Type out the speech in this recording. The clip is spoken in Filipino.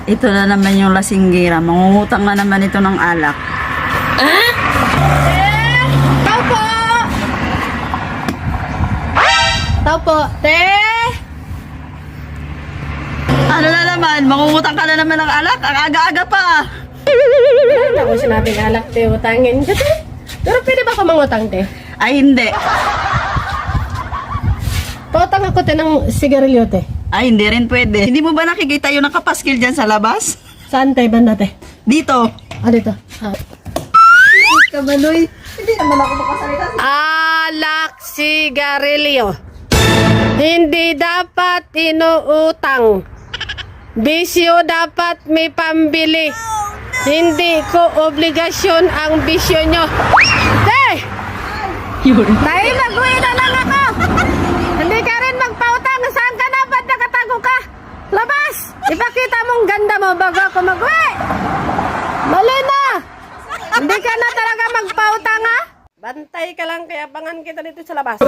Ito na naman yung lasinggira. Mangungutang na naman ito ng alak. Tao po! Tao po! Te! Ano na naman? Mangungutang ka na naman ng alak? Ang aga-aga pa. Ano ako sinabing alak, te? Utangin ka, te? Pero pwede ba ako mangutang, te? Ay, hindi. Pautang ako, te, ng sigarilyo, te. Ay, hindi rin pwede. Hindi mo ba nakikita yung nakapaskil dyan sa labas? Saan, te? Banda, te? Dito. Ah, dito. Ah. Kabaloy. Hindi naman ako makasalita. Alak sigarilyo. Hindi dapat inuutang. Bisyo dapat may pambili. Hindi ko obligasyon ang bisyo nyo. Hey! Dahil mag-uwi na lang ako. Hindi ka rin magpautang. Saan ka na? Ba't nakatago ka? Labas! Ipakita mong ganda mo bago ako mag-uwi. Mali na! Hindi ka na talaga magpautang, ha? Bantay ka lang, kaya abangan kita dito sa labas.